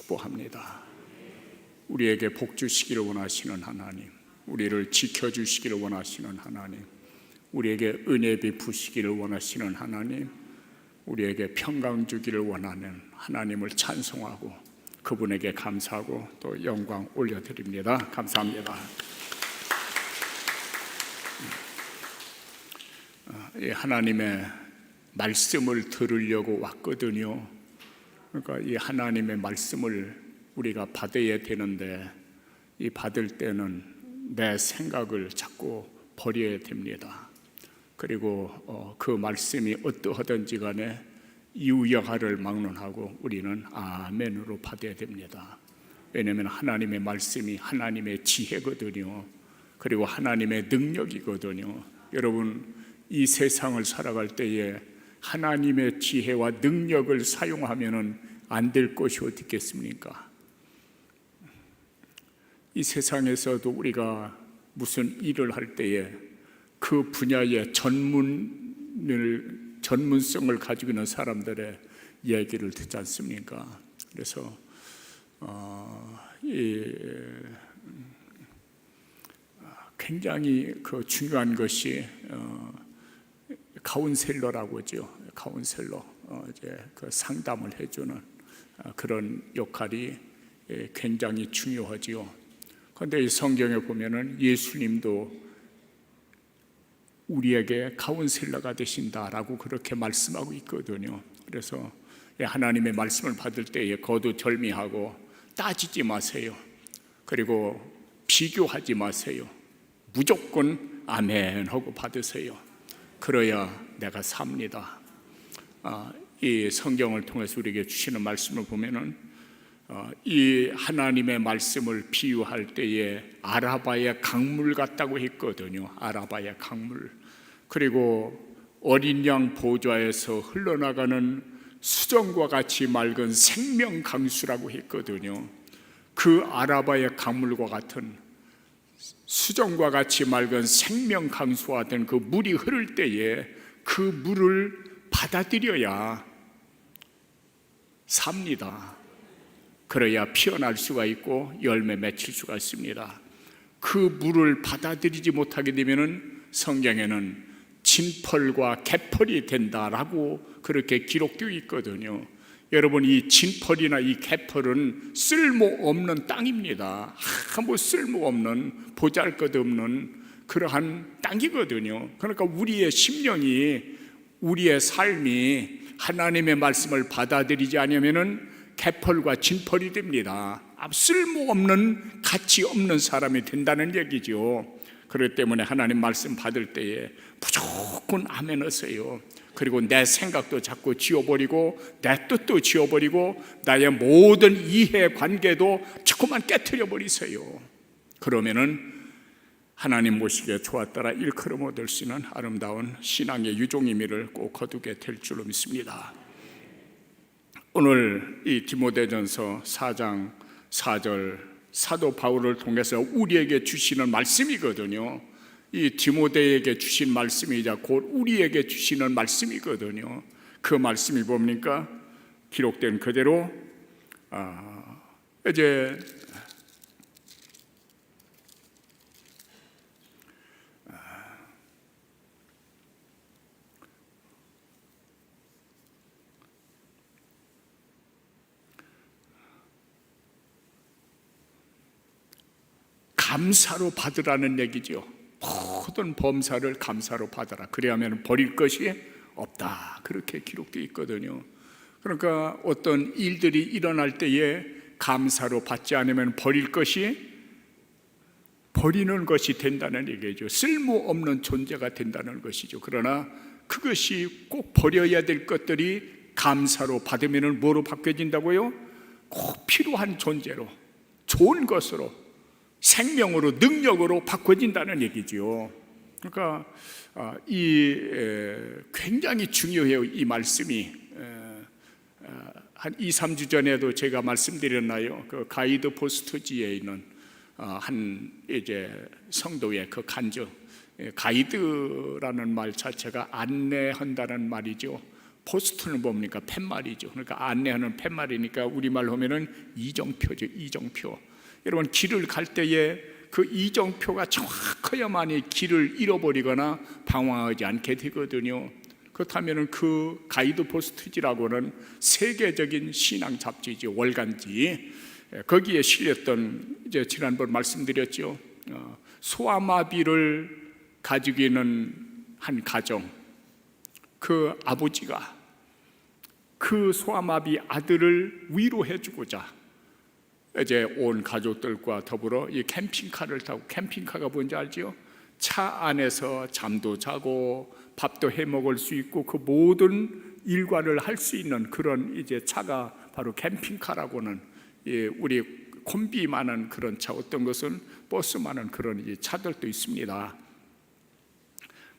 축복합니다. 우리에게 복 주시기를 원하시는 하나님, 우리를 지켜주시기를 원하시는 하나님, 우리에게 은혜 베푸시기를 원하시는 하나님, 우리에게 평강 주기를 원하는 하나님을 찬송하고 그분에게 감사하고 또 영광 올려드립니다. 감사합니다. 하나님의 말씀을 들으려고 왔거든요. 그러니까 이 하나님의 말씀을 우리가 받아야 되는데 이 받을 때는 내 생각을 자꾸 버려야 됩니다. 그리고 그 말씀이 어떠하든지 간에 이유여하를 막론하고 우리는 아멘으로 받아야 됩니다. 왜냐하면 하나님의 말씀이 하나님의 지혜거든요. 그리고 하나님의 능력이거든요. 여러분, 이 세상을 살아갈 때에 하나님의 지혜와 능력을 사용하면 안 될 것이 어디 있겠습니까? 이 세상에서도 우리가 무슨 일을 할 때에 그 분야의 전문성을 가지고 있는 사람들의 얘기를 듣지 않습니까? 그래서 굉장히 중요한 것이 카운셀러라고 하죠. 카운셀러, 이제 그 상담을 해주는 그런 역할이 굉장히 중요하지요. 그런데 이 성경에 보면은 예수님도 우리에게 카운셀러가 되신다라고 그렇게 말씀하고 있거든요. 그래서 하나님의 말씀을 받을 때에 거두절미하고 따지지 마세요. 그리고 비교하지 마세요. 무조건 아멘 하고 받으세요. 그래야 내가 삽니다. 이 성경을 통해서 우리에게 주시는 말씀을 보면은 이 하나님의 말씀을 비유할 때에 아라바의 강물 같다고 했거든요. 아라바의 강물. 그리고 어린 양 보좌에서 흘러나가는 수정과 같이 맑은 생명 강수라고 했거든요. 그 아라바의 강물과 같은 수정과 같이 맑은 생명 강수와 같은 그 물이 흐를 때에 그 물을 받아들여야 삽니다. 그래야 피어날 수가 있고 열매 맺힐 수가 있습니다. 그 물을 받아들이지 못하게 되면 성경에는 진펄과 개펄이 된다라고 그렇게 기록되어 있거든요. 여러분, 이 진펄이나 이 개펄은 쓸모없는 땅입니다. 아무 쓸모없는 보잘것없는 그러한 땅이거든요. 그러니까 우리의 심령이, 우리의 삶이 하나님의 말씀을 받아들이지 않으면은 개펄과 진펄이 됩니다. 쓸모없는, 가치 없는 사람이 된다는 얘기죠. 그렇기 때문에 하나님 말씀 받을 때에 무조건 아멘 하세요. 그리고 내 생각도 자꾸 지워버리고 내 뜻도 지워버리고 나의 모든 이해관계도 자꾸만 깨트려 버리세요. 그러면은 하나님 보시기에 좋았더라 일컬음 얻을 수 있는 아름다운 신앙의 유종의미를 꼭 거두게 될 줄로 믿습니다. 오늘 이 디모데전서 4장 4절 사도 바울을 통해서 우리에게 주시는 말씀이거든요. 이 디모데에게 주신 말씀이자 곧 우리에게 주시는 말씀이거든요. 그 말씀이 뭡니까? 기록된 그대로 이제 감사로 받으라는 얘기죠. 모든 범사를 감사로 받아라. 그래야만 버릴 것이 없다. 그렇게 기록되어 있거든요. 그러니까 어떤 일들이 일어날 때에 감사로 받지 않으면 버리는 것이 된다는 얘기죠. 쓸모없는 존재가 된다는 것이죠. 그러나 그것이 꼭 버려야 될 것들이 감사로 받으면 뭐로 바뀌어진다고요? 꼭 필요한 존재로, 좋은 것으로, 생명으로, 능력으로 바꿔진다는 얘기죠. 그러니까 굉장히 중요해요. 이 말씀이 한 2, 3주 전에도 제가 말씀드렸나요? 그 가이드 포스트지에 있는 한 이제 성도의 그 간증, 가이드라는 말 자체가 안내한다는 말이죠. 포스트는 뭡니까? 팻말이죠. 그러니까 안내하는 팻말이니까 우리말로 하면은 이정표죠. 이정표. 여러분, 길을 갈 때에 그 이정표가 정확해야만이 길을 잃어버리거나 방황하지 않게 되거든요. 그렇다면 그 가이드 포스트지라고는 세계적인 신앙 잡지죠. 월간지. 거기에 실렸던, 이제 지난번 말씀드렸죠. 소아마비를 가지고 있는 한 가정, 그 아버지가 그 소아마비 아들을 위로해 주고자 이제 온 가족들과 더불어 이 캠핑카를 타고, 캠핑카가 뭔지 알죠? 차 안에서 잠도 자고 밥도 해 먹을 수 있고 그 모든 일과를 할 수 있는 그런 이제 차가 바로 캠핑카라고는, 우리 콤비만한 그런 차, 어떤 것은 버스만한 그런 이제 차들도 있습니다.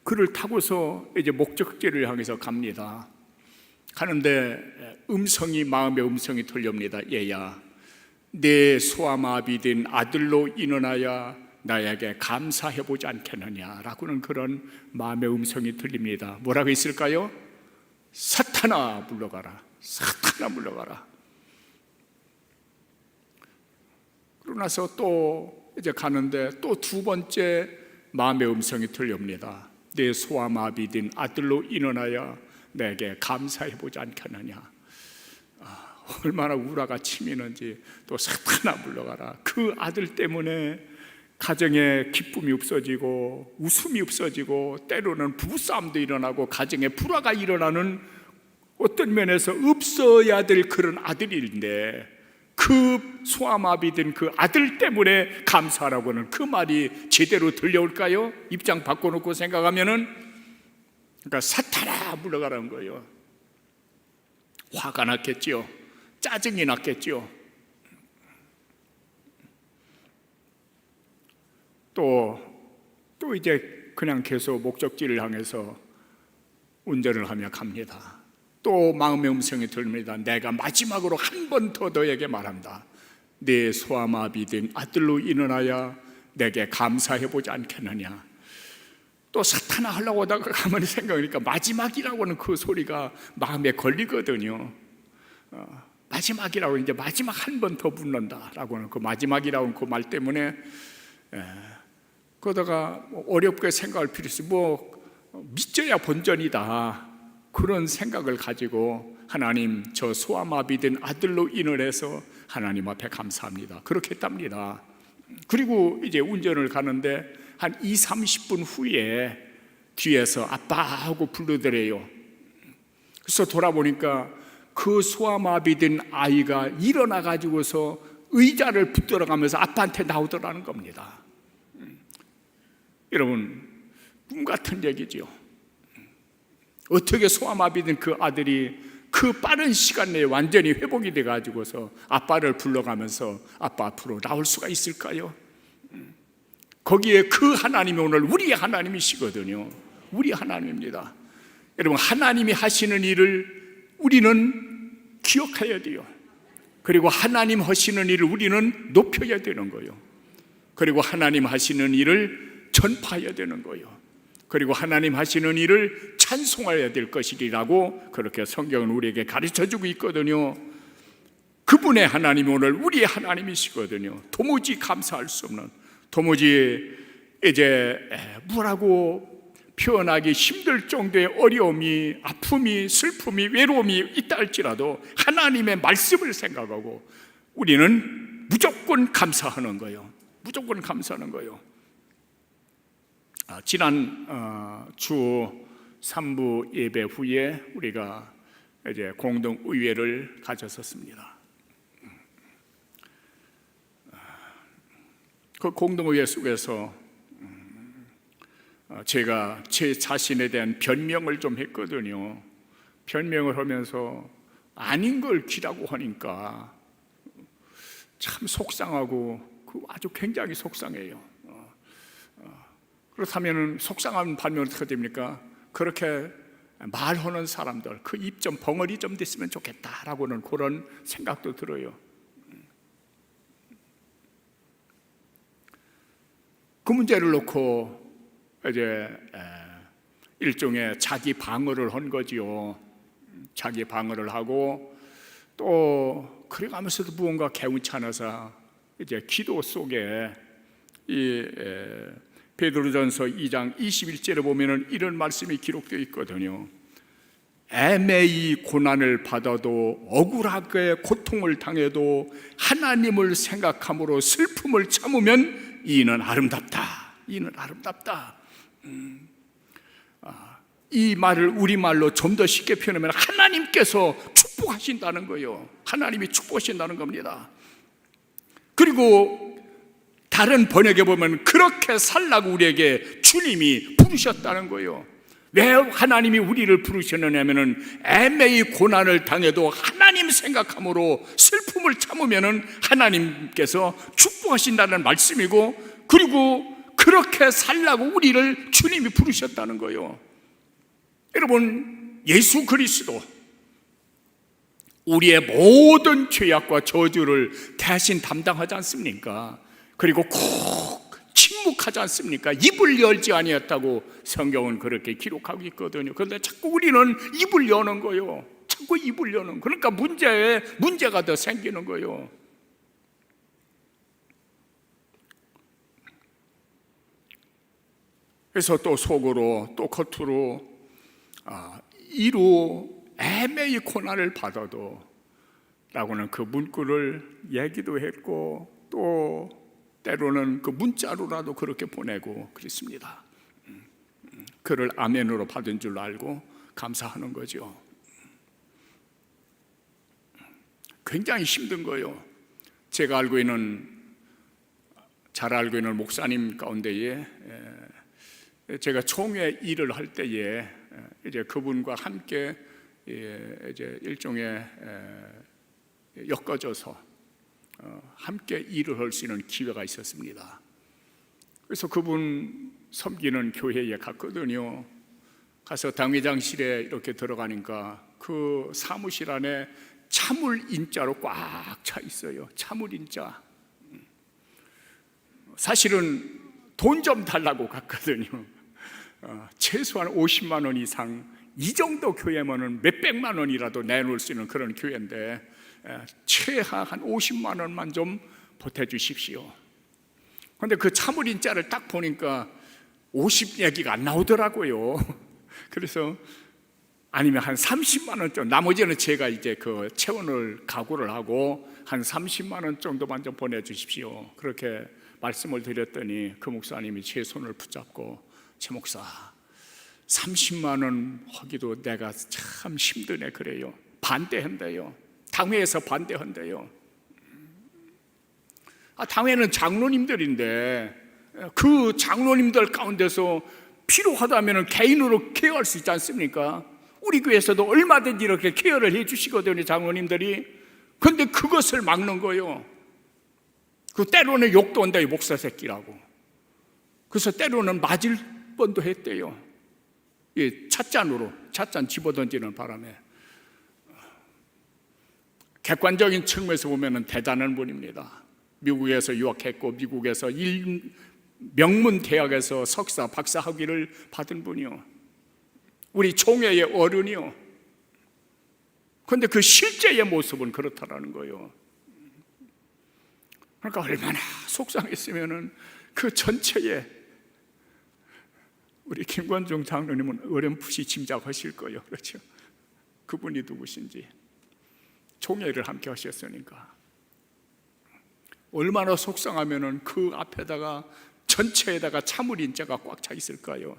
그를 타고서 이제 목적지를 향해서 갑니다. 가는데 마음의 음성이 들립니다. 얘야, 내 소아마비된 아들로 인원하여 나에게 감사해보지 않겠느냐라고는 그런 마음의 음성이 들립니다. 뭐라고 있을까요? 사탄아 물러가라, 사탄아 물러가라. 그러고 나서 또 이제 가는데 또 두 번째 마음의 음성이 들립니다. 내 소아마비된 아들로 인원하여 내게 감사해보지 않겠느냐. 얼마나 우라가 치미는지. 또 사탄아 물러가라. 그 아들 때문에 가정에 기쁨이 없어지고 웃음이 없어지고 때로는 부부싸움도 일어나고 가정에 불화가 일어나는, 어떤 면에서 없어야 될 그런 아들인데 그 소아마비된 그 아들 때문에 감사하라고는 그 말이 제대로 들려올까요? 입장 바꿔놓고 생각하면은, 그러니까 사탄아 물러가라는 거예요. 화가 났겠지요. 짜증이 났겠지요. 또 이제 그냥 계속 목적지를 향해서 운전을 하며 갑니다. 또 마음의 음성이 들립니다. 내가 마지막으로 한 번 더 너에게 말한다. 내 소아마비된 아들로 인원하여 내게 감사해보지 않겠느냐. 또 사탄아 하려고 하다가 가만히 생각하니까 마지막이라고는 그 소리가 마음에 걸리거든요. 마지막이라고, 이제 마지막 한 번 더 붙는다라고는 그 마지막이라고 그 말 때문에, 그러다가 어렵게 생각할 필요 없이 믿져야 본전이다, 그런 생각을 가지고 하나님, 저 소아마비된 아들로 인원해서 하나님 앞에 감사합니다, 그렇게 했답니다. 그리고 이제 운전을 가는데 한 20-30분 후에 뒤에서 아빠 하고 부르더래요. 그래서 돌아보니까 그 소아마비된 아이가 일어나 가지고서 의자를 붙들어가면서 아빠한테 나오더라는 겁니다. 여러분, 꿈 같은 얘기죠. 어떻게 소아마비된 그 아들이 그 빠른 시간 내에 완전히 회복이 돼 가지고서 아빠를 불러가면서 아빠 앞으로 나올 수가 있을까요? 거기에 그 하나님이 오늘 우리 하나님이시거든요. 우리 하나님입니다. 여러분, 하나님이 하시는 일을 우리는 기억해야 돼요. 그리고 하나님 하시는 일을 우리는 높여야 되는 거예요. 그리고 하나님 하시는 일을 전파해야 되는 거예요. 그리고 하나님 하시는 일을 찬송해야 될 것이라고 그렇게 성경은 우리에게 가르쳐주고 있거든요. 그분의 하나님이 오늘 우리의 하나님이시거든요. 도무지 감사할 수 없는, 도무지 이제 뭐라고 표현하기 힘들 정도의 어려움이, 아픔이, 슬픔이, 외로움이 있다 할지라도 하나님의 말씀을 생각하고 우리는 무조건 감사하는 거예요. 무조건 감사하는 거예요. 지난 주 3부 예배 후에 우리가 이제 공동의회를 가졌었습니다. 그 공동의회 속에서 제가 제 자신에 대한 변명을 좀 했거든요. 변명을 하면서 아닌 걸 기라고 하니까 참 속상하고 아주 굉장히 속상해요. 그렇다면 속상한 반면 어떻게 됩니까? 그렇게 말하는 사람들 그 입 좀 벙어리 좀 됐으면 좋겠다라고는 그런 생각도 들어요. 그 문제를 놓고 이제 일종의 자기 방어를 한 거지요. 자기 방어를 하고 또 그래가면서도 무언가 개운찮아서 이제 기도 속에 이 베드로전서 2장 21절에 보면은 이런 말씀이 기록되어 있거든요. 애매히 고난을 받아도 억울하게 고통을 당해도 하나님을 생각함으로 슬픔을 참으면 이는 아름답다. 이는 아름답다. 이 말을 우리말로 좀 더 쉽게 표현하면 하나님께서 축복하신다는 거예요. 하나님이 축복하신다는 겁니다. 그리고 다른 번역에 보면 그렇게 살라고 우리에게 주님이 부르셨다는 거예요. 왜 하나님이 우리를 부르셨느냐면은 애매히 고난을 당해도 하나님 생각함으로 슬픔을 참으면은 하나님께서 축복하신다는 말씀이고, 그리고 그렇게 살라고 우리를 주님이 부르셨다는 거예요. 여러분, 예수 그리스도 우리의 모든 죄악과 저주를 대신 담당하지 않습니까? 그리고 꼭 침묵하지 않습니까? 입을 열지 아니했다고 성경은 그렇게 기록하고 있거든요. 그런데 자꾸 우리는 입을 여는 거예요. 자꾸 입을 여는. 그러니까 문제가 더 생기는 거예요. 그래서 또 속으로 또 겉으로 이루 애매히 고난을 받아도 라고는 그 문구를 얘기도 했고, 또 때로는 그 문자로라도 그렇게 보내고 그랬습니다. 그를 아멘으로 받은 줄 알고 감사하는 거죠. 굉장히 힘든 거예요. 제가 잘 알고 있는 목사님 가운데에 제가 총회 일을 할 때에 이제 그분과 함께 이제 일종의 엮어져서 함께 일을 할 수 있는 기회가 있었습니다. 그래서 그분 섬기는 교회에 갔거든요. 가서 당회장실에 이렇게 들어가니까 그 사무실 안에 차물 인자로 꽉 차 있어요. 차물 인자. 사실은 돈 좀 달라고 갔거든요. 최소한 50만 원 이상, 이 정도 교회면은 몇백만 원이라도 내놓을 수 있는 그런 교회인데 최하 한 50만 원만 좀 보태주십시오. 그런데 그 차물인자를 딱 보니까 50 얘기가 안 나오더라고요. 그래서 아니면 한 30만 원 정도, 나머지는 제가 이제 그 체원을 각오를 하고 한 30만 원 정도만 좀 보내주십시오. 그렇게 말씀을 드렸더니 그 목사님이 제 손을 붙잡고, 최 목사 30만 원 하기도 내가 참 힘드네 그래요. 반대한대요. 당회에서 반대한대요. 당회는 장로님들인데 그 장로님들 가운데서 필요하다면 개인으로 케어할 수 있지 않습니까? 우리 교회에서도 얼마든지 이렇게 케어를 해 주시거든요, 장로님들이. 그런데 그것을 막는 거예요. 그 때로는 욕도 한다, 이 목사 새끼라고. 그래서 때로는 맞을 뻔도 했대요. 찻잔 집어던지는 바람에. 객관적인 측면에서 보면 대단한 분입니다. 미국에서 유학했고 미국에서 명문 대학에서 석사, 박사 학위를 받은 분이요. 우리 총회의 어른이요. 그런데 그 실제의 모습은 그렇다라는 거예요. 그러니까 얼마나 속상했으면은 그 전체에 우리 김관종 장로님은 어렴풋이 짐작하실 거예요. 그렇죠? 그분이 누구신지. 총회를 함께 하셨으니까 얼마나 속상하면은 그 앞에다가 전체에다가 차물인자가 꽉 차 있을까요?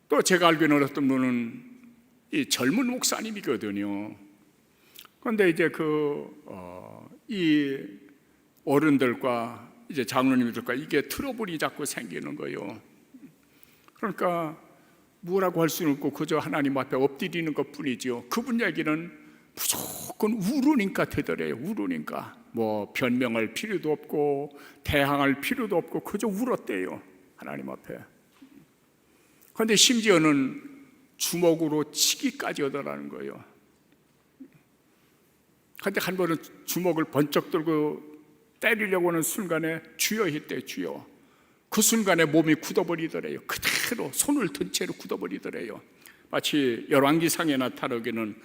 또 제가 알고 있는 어떤 분은 이 젊은 목사님이거든요. 그런데 이제 이 어른들과 이제 장로님들과 이게 트러블이 자꾸 생기는 거예요. 그러니까 뭐라고 할 수는 없고 그저 하나님 앞에 엎드리는 것 뿐이지요. 그분 얘기는 무조건 울으니까 되더래요. 울으니까 뭐 변명할 필요도 없고 대항할 필요도 없고 그저 울었대요, 하나님 앞에. 그런데 심지어는 주먹으로 치기까지 하더라는 거예요. 그런데 한 번은 주먹을 번쩍 들고 때리려고 하는 순간에 주여 했대요. 주여. 그 순간에 몸이 굳어버리더래요. 그대로 채로, 손을 든 채로 굳어버리더래요. 마치 열왕기상에 나타나기는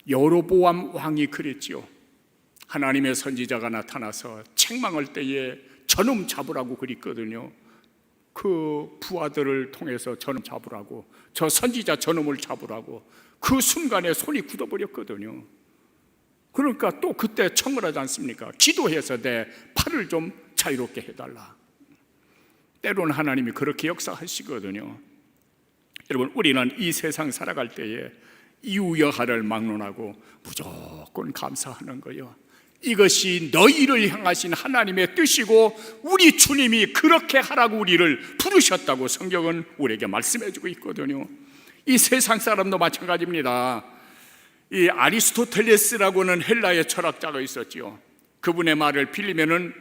여로보암 왕이 그랬지요. 하나님의 선지자가 나타나서 책망할 때에 저놈 잡으라고 그랬거든요. 그 부하들을 통해서 저놈 잡으라고, 저 선지자 저놈을 잡으라고, 그 순간에 손이 굳어버렸거든요. 그러니까 또 그때 청을 하지 않습니까? 기도해서 내 팔을 좀 자유롭게 해달라. 때로는 하나님이 그렇게 역사하시거든요. 여러분, 우리는 이 세상 살아갈 때에 이우여하를 막론하고 무조건 감사하는 거예요. 이것이 너희를 향하신 하나님의 뜻이고 우리 주님이 그렇게 하라고 우리를 부르셨다고 성경은 우리에게 말씀해주고 있거든요. 이 세상 사람도 마찬가지입니다. 이 아리스토텔레스라고는 헬라의 철학자가 있었지요. 그분의 말을 빌리면은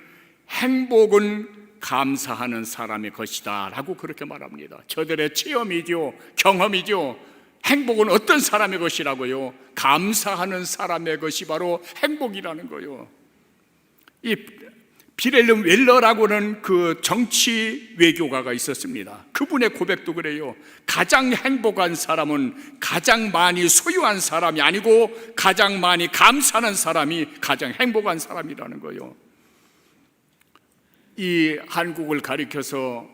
행복은 감사하는 사람의 것이다 라고 그렇게 말합니다. 저들의 체험이죠, 경험이죠. 행복은 어떤 사람의 것이라고요? 감사하는 사람의 것이 바로 행복이라는 거예요. 이 비렐름 웰러라고는 그 정치 외교가가 있었습니다. 그분의 고백도 그래요. 가장 행복한 사람은 가장 많이 소유한 사람이 아니고 가장 많이 감사하는 사람이 가장 행복한 사람이라는 거예요. 이 한국을 가리켜서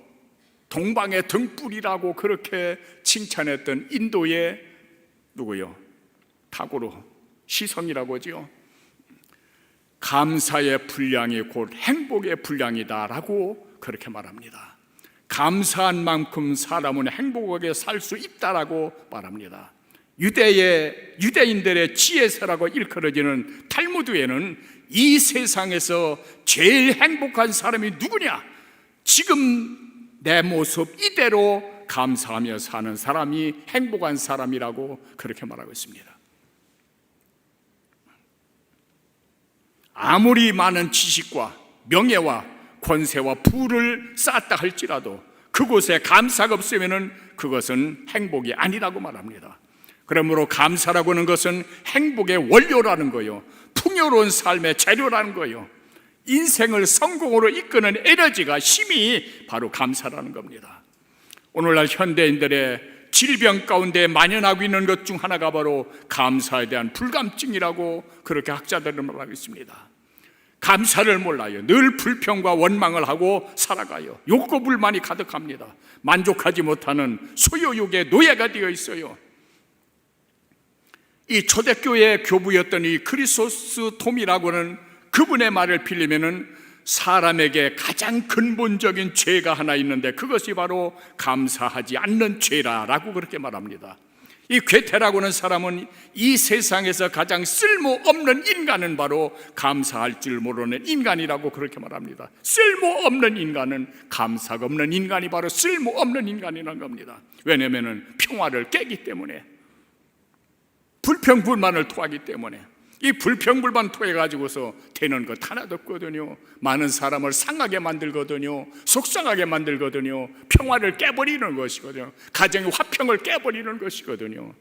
동방의 등불이라고 그렇게 칭찬했던 인도의 누구요? 타고르, 시성이라고 하죠. 감사의 분량이 곧 행복의 분량이다라고 그렇게 말합니다. 감사한 만큼 사람은 행복하게 살 수 있다라고 말합니다. 유대인들의 지혜서라고 일컬어지는 탈무드에는 이 세상에서 제일 행복한 사람이 누구냐? 지금 내 모습 이대로 감사하며 사는 사람이 행복한 사람이라고 그렇게 말하고 있습니다. 아무리 많은 지식과 명예와 권세와 부를 쌓았다 할지라도 그곳에 감사가 없으면 그것은 행복이 아니라고 말합니다. 그러므로 감사라고 하는 것은 행복의 원료라는 거예요. 풍요로운 삶의 재료라는 거예요. 인생을 성공으로 이끄는 에너지가, 힘이 바로 감사라는 겁니다. 오늘날 현대인들의 질병 가운데 만연하고 있는 것 중 하나가 바로 감사에 대한 불감증이라고 그렇게 학자들은 말하고 있습니다. 감사를 몰라요. 늘 불평과 원망을 하고 살아가요. 욕구 불만이 가득합니다. 만족하지 못하는 소유욕의 노예가 되어 있어요. 이 초대교회 교부였던 이 크리소스톰이라고는 그분의 말을 빌리면은 사람에게 가장 근본적인 죄가 하나 있는데 그것이 바로 감사하지 않는 죄라라고 그렇게 말합니다. 이 괴테라고 하는 사람은 이 세상에서 가장 쓸모없는 인간은 바로 감사할 줄 모르는 인간이라고 그렇게 말합니다. 쓸모없는 인간은, 감사가 없는 인간이 바로 쓸모없는 인간이라는 겁니다. 왜냐하면 평화를 깨기 때문에, 불평불만을 토하기 때문에. 이 불평불만 토해가지고서 되는 것 하나도 없거든요. 많은 사람을 상하게 만들거든요. 속상하게 만들거든요. 평화를 깨버리는 것이거든요. 가정의 화평을 깨버리는 것이거든요.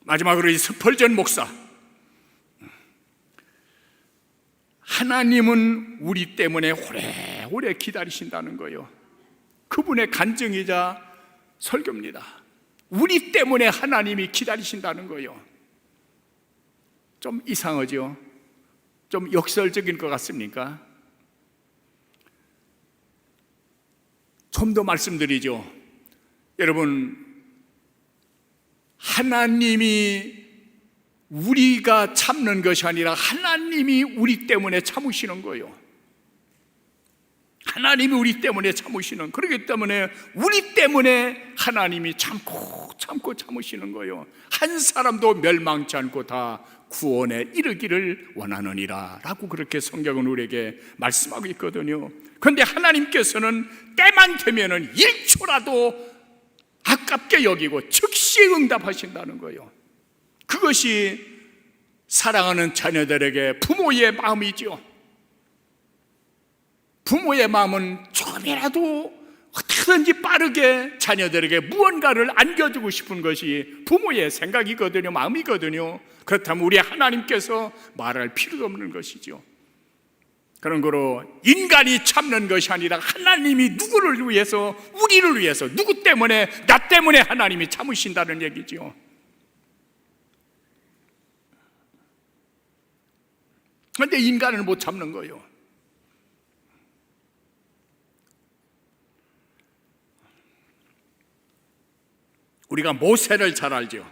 마지막으로 이 스펄전 목사, 하나님은 우리 때문에 오래오래 기다리신다는 거예요. 그분의 간증이자 설교입니다. 우리 때문에 하나님이 기다리신다는 거예요. 좀 이상하죠? 좀 역설적인 것 같습니까? 좀 더 말씀드리죠. 여러분, 하나님이 우리가 참는 것이 아니라 하나님이 우리 때문에 참으시는 거예요. 하나님이 우리 때문에 참으시는, 그렇기 때문에 우리 때문에 하나님이 참고 참으시는 거예요. 한 사람도 멸망치 않고 다 구원에 이르기를 원하느니라 라고 그렇게 성경은 우리에게 말씀하고 있거든요. 그런데 하나님께서는 때만 되면은 1초라도 아깝게 여기고 즉시 응답하신다는 거예요. 그것이 사랑하는 자녀들에게 부모의 마음이죠. 부모의 마음은 조금이라도 어떻게든지 빠르게 자녀들에게 무언가를 안겨주고 싶은 것이 부모의 생각이거든요. 마음이거든요. 그렇다면 우리 하나님께서 말할 필요도 없는 것이죠. 그런 거로 인간이 참는 것이 아니라 하나님이 누구를 위해서, 우리를 위해서, 누구 때문에, 나 때문에 하나님이 참으신다는 얘기죠. 그런데 인간을 못 참는 거예요. 우리가 모세를 잘 알죠.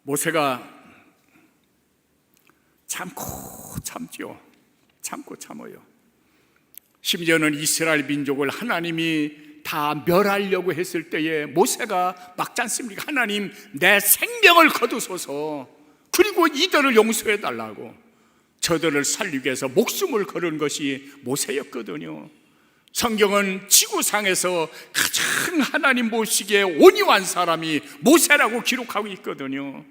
모세가 참죠. 참고 참아요. 심지어는 이스라엘 민족을 하나님이 다 멸하려고 했을 때에 모세가 막지 않습니까? 하나님, 내 생명을 거두소서, 그리고 이들을 용서해 달라고, 저들을 살리기 위해서 목숨을 걸은 것이 모세였거든요. 성경은 지구상에서 가장 하나님 보시기에 온유한 사람이 모세라고 기록하고 있거든요.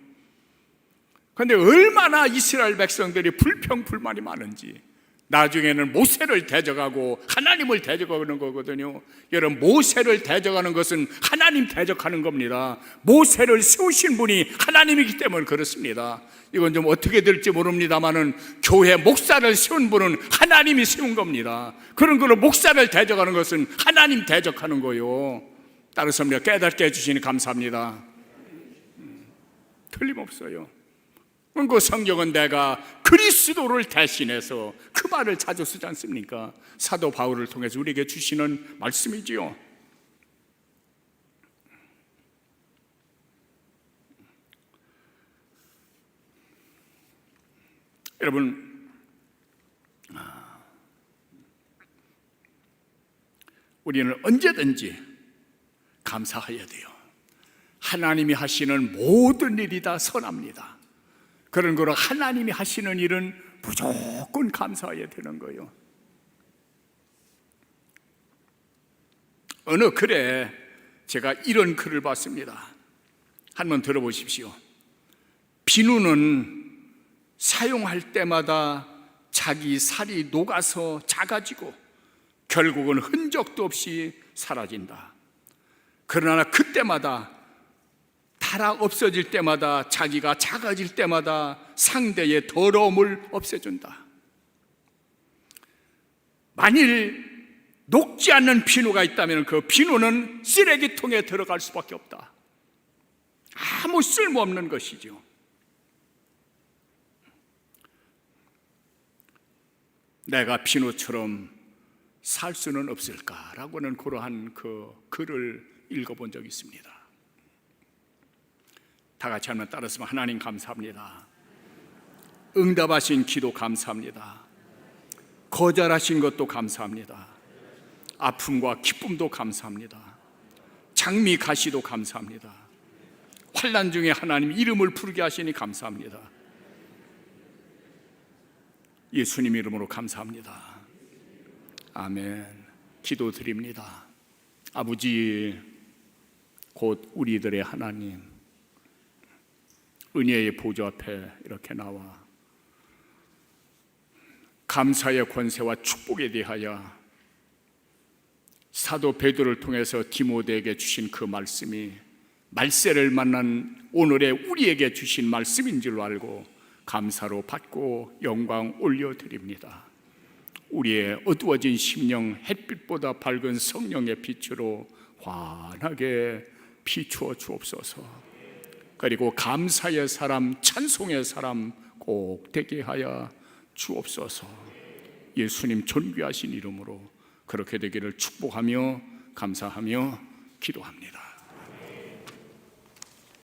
그런데 얼마나 이스라엘 백성들이 불평불만이 많은지 나중에는 모세를 대적하고 하나님을 대적하는 거거든요. 여러분, 모세를 대적하는 것은 하나님 대적하는 겁니다. 모세를 세우신 분이 하나님이기 때문에 그렇습니다. 이건 좀 어떻게 될지 모릅니다만은 교회 목사를 세운 분은 하나님이 세운 겁니다. 그런 걸로 목사를 대적하는 것은 하나님 대적하는 거요. 따라서 깨닫게 해주시니 감사합니다. 틀림없어요. 그 성경은 내가 그리스도를 대신해서 그 말을 자주 쓰지 않습니까? 사도 바울을 통해서 우리에게 주시는 말씀이지요. 여러분, 우리는 언제든지 감사해야 돼요. 하나님이 하시는 모든 일이 다 선합니다. 그런 거로 하나님이 하시는 일은 무조건 감사해야 되는 거예요. 어느 글에 제가 이런 글을 봤습니다. 한번 들어보십시오. 비누는 사용할 때마다 자기 살이 녹아서 작아지고 결국은 흔적도 없이 사라진다. 그러나 그때마다 달아 없어질 때마다, 자기가 작아질 때마다 상대의 더러움을 없애준다. 만일 녹지 않는 비누가 있다면 그 비누는 쓰레기통에 들어갈 수밖에 없다. 아무 쓸모없는 것이죠. 내가 비누처럼 살 수는 없을까라고는 그러한 그 글을 읽어본 적이 있습니다. 다 같이 한번 따라서 하나님 감사합니다. 응답하신 기도 감사합니다. 거절하신 것도 감사합니다. 아픔과 기쁨도 감사합니다. 장미 가시도 감사합니다. 환난 중에 하나님 이름을 부르게 하시니 감사합니다. 예수님 이름으로 감사합니다. 아멘. 기도드립니다. 아버지, 곧 우리들의 하나님, 은혜의 보좌 앞에 이렇게 나와 감사의 권세와 축복에 대하여 사도 베드로를 통해서 디모데에게 주신 그 말씀이 말세를 만난 오늘의 우리에게 주신 말씀인 줄로 알고 감사로 받고 영광 올려드립니다. 우리의 어두워진 심령 햇빛보다 밝은 성령의 빛으로 환하게 비추어 주옵소서. 그리고 감사의 사람, 찬송의 사람 꼭 되게 하여 주옵소서. 예수님 존귀하신 이름으로 그렇게 되기를 축복하며 감사하며 기도합니다.